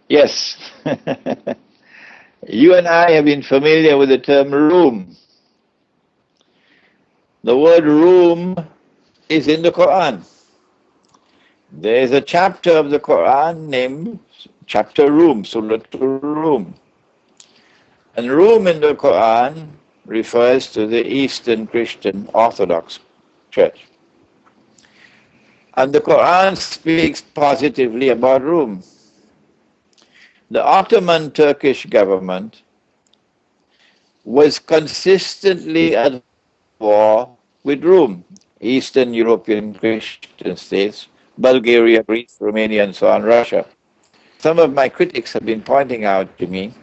Yes. You and I have been familiar with the term room. The word room is in the Quran. There is a chapter of the Quran named chapter Room, Surah Room. And room in the Quran refers to the Eastern Christian Orthodox Church. And the Quran speaks positively about Rome. The Ottoman Turkish government was consistently at war with Rome, Eastern European Christian states, Bulgaria, Greece, Romania, and so on, Russia. Some of my critics have been pointing out to me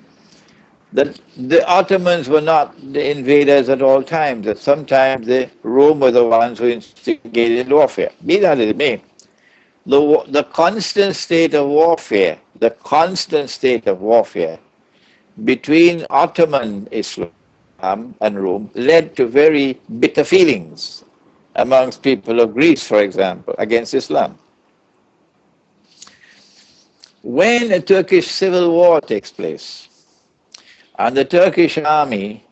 that the Ottomans were not the invaders at all times, that sometimes Rome were the ones who instigated warfare. Be that as it may, the constant state of warfare, between Ottoman Islam and Rome led to very bitter feelings amongst people of Greece, for example, against Islam. When a Turkish civil war takes place and the Turkish army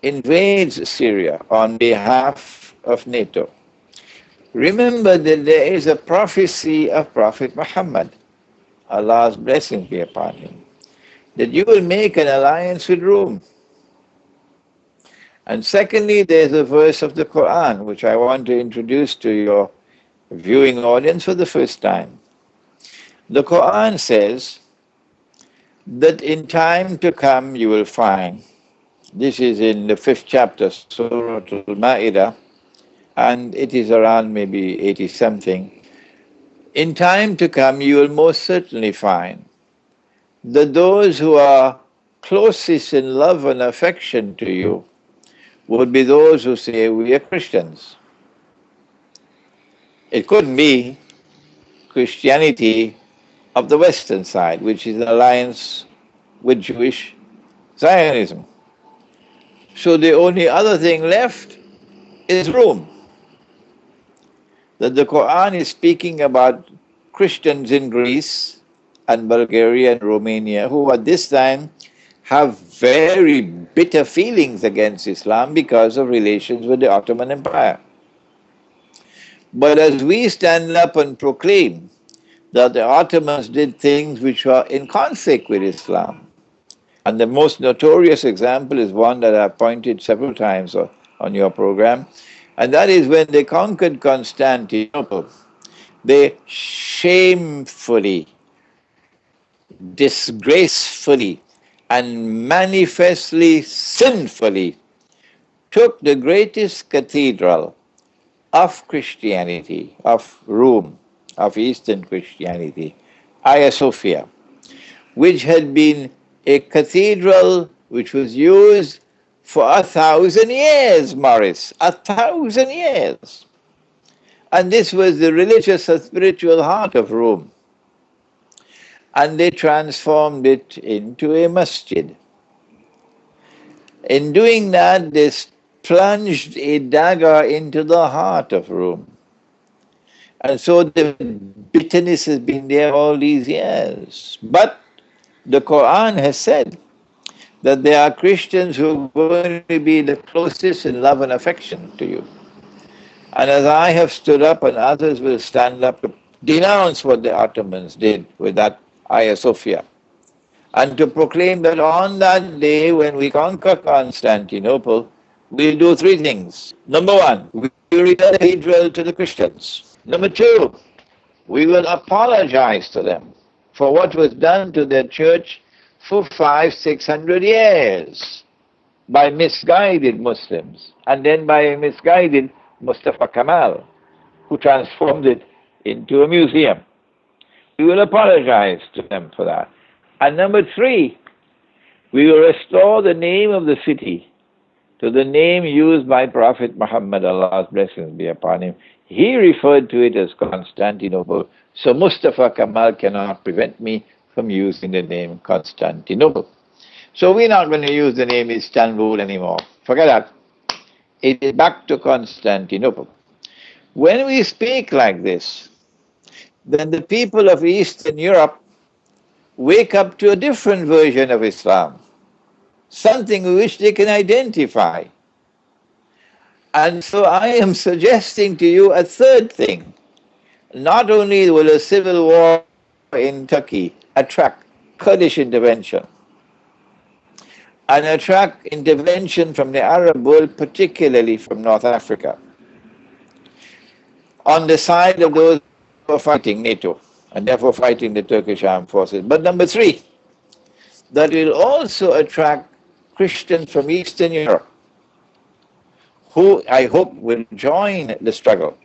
invades Syria on behalf of NATO, remember that there is a prophecy of Prophet Muhammad, Allah's blessings be upon him, that you will make an alliance with Rome. And secondly, there's a verse of the Quran which I want to introduce to your viewing audience for the first time. The Quran says that in time to come you will find, this is in the 5th chapter, Surah Al-Ma'idah, and it is around maybe 80 something. In time to come you will most certainly find that those who are closest in love and affection to you would be those who say we are Christians. It couldn't be Christianity of the Western side, which is an alliance with Jewish Zionism. So the only other thing left is Rome. That the Quran is speaking about Christians in Greece and Bulgaria and Romania who at this time have very bitter feelings against Islam because of relations with the Ottoman Empire. But as we stand up and proclaim that the Ottomans did things which were in conflict with Islam, and the most notorious example is one that I've pointed several times on your program, and that is when they conquered Constantinople, they shamefully, disgracefully, and manifestly sinfully took the greatest cathedral of Christianity, of Rome, of Eastern Christianity, Hagia Sophia, which had been a cathedral which was used for 1,000 years, Morris, 1,000 years. And this was the religious and spiritual heart of Rome. And they transformed it into a masjid. In doing that, they plunged a dagger into the heart of Rome. And so the bitterness has been there all these years. But the Quran has said that there are Christians who are going to be the closest in love and affection to you. And as I have stood up and others will stand up to denounce what the Ottomans did with that Hagia Sophia, and to proclaim that on that day when we conquer Constantinople, we'll do three things. Number one, we will return the cathedral to the Christians. Number two, we will apologize to them for what was done to their church for 500-600 years by misguided Muslims, and then by a misguided Mustafa Kemal, who transformed it into a museum. We will apologize to them for that. And number three, we will restore the name of the city to the name used by Prophet Muhammad, Allah's blessings be upon him. He referred to it as Constantinople, so Mustafa Kemal cannot prevent me from using the name Constantinople. So we're not going to use the name Istanbul anymore. Forget that. It is back to Constantinople. When we speak like this, then the people of Eastern Europe wake up to a different version of Islam, something which they can identify. And so I am suggesting to you a third thing. Not only will a civil war in Turkey attract Kurdish intervention and attract intervention from the Arab world, particularly from North Africa, on the side of those who are fighting NATO and therefore fighting the Turkish armed forces. But number three, that will also attract Christians from Eastern Europe, who I hope will join the struggle.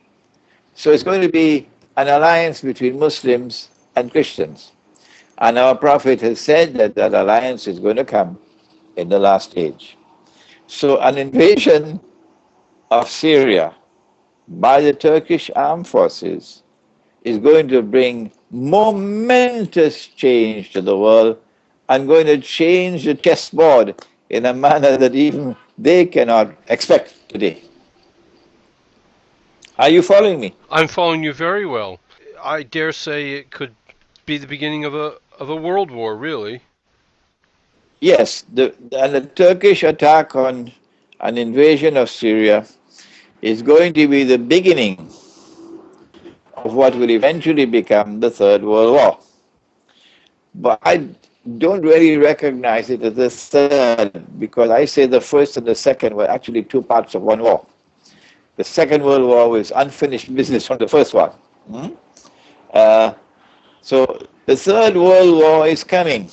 So it's going to be an alliance between Muslims and Christians. And our Prophet has said that that alliance is going to come in the last age. So an invasion of Syria by the Turkish armed forces is going to bring momentous change to the world and going to change the chessboard in a manner that even they cannot expect today. Are you following me? I'm following you very well. I dare say it could be the beginning of a world war, really. Yes, the Turkish attack on an invasion of Syria is going to be the beginning of what will eventually become the Third World War. But I don't really recognize it as the third, because I say the first and the second were actually two parts of one war. The Second World War was unfinished business from the first one. So the Third World War is coming.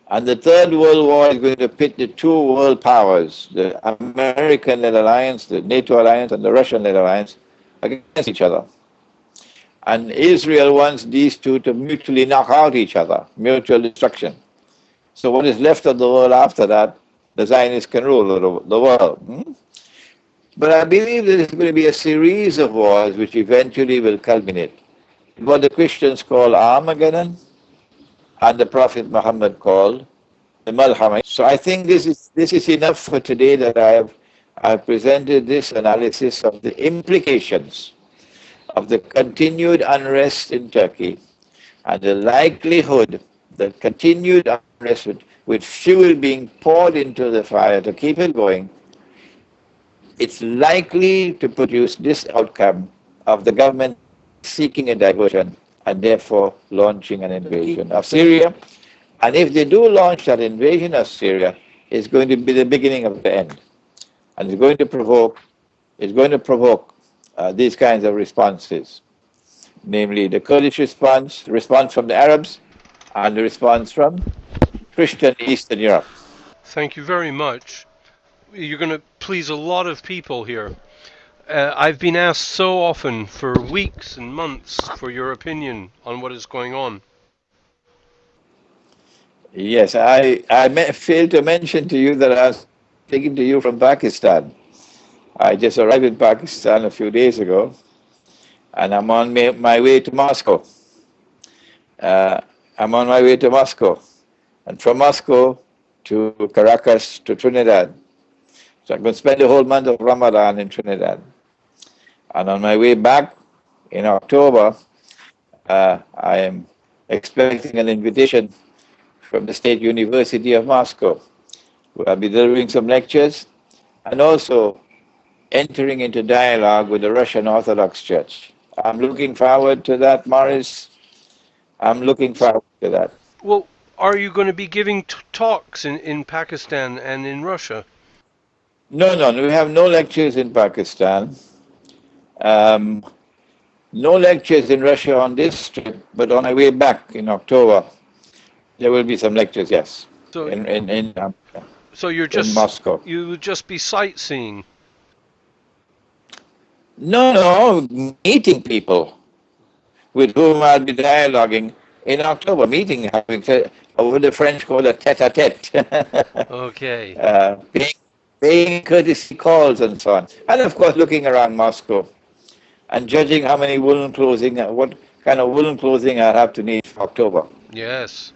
And the Third World War is going to pit the two world powers, the American-led alliance, the NATO alliance, and the Russian-led alliance, against each other. And Israel wants these two to mutually knock out each other, mutual destruction. So what is left of the world after that, the Zionists can rule the world. But I believe there is going to be a series of wars which eventually will culminate in what the Christians call Armageddon, and the Prophet Muhammad called the Malhama. So I think this is enough for today, that I have presented this analysis of the implications of the continued unrest in Turkey and the likelihood that continued unrest with fuel being poured into the fire to keep it going, it's likely to produce this outcome of the government seeking a diversion and therefore launching an invasion of Syria. And if they do launch that invasion of Syria, it's going to be the beginning of the end. And it's going to provoke these kinds of responses, namely the Kurdish response from the Arabs, and the response from Christian Eastern Europe. Thank you very much. You're going to please a lot of people here. I've been asked so often for weeks and months for your opinion on what is going on. Yes, I failed to mention to you that I was speaking to you from Pakistan. I just arrived in Pakistan a few days ago, and I'm on my way to Moscow. I'm on my way to Moscow, and from Moscow to Caracas to Trinidad. So I'm going to spend the whole month of Ramadan in Trinidad. And on my way back in October, I am expecting an invitation from the State University of Moscow, where I'll be delivering some lectures and also entering into dialogue with the Russian Orthodox Church. I'm looking forward to that, Morris. I'm looking forward to that. Well, are you going to be giving talks in Pakistan and in Russia? No, we have no lectures in Pakistan. No lectures in Russia on this trip, but on my way back in October, there will be some lectures, yes. So, so you're just in Moscow. You would just be sightseeing. No, meeting people with whom I'll be dialoguing in October. Having what the French call a tête-à-tête. Okay. Paying courtesy calls and so on, and of course looking around Moscow and judging how many what kind of woolen clothing I have to need for October. Yes.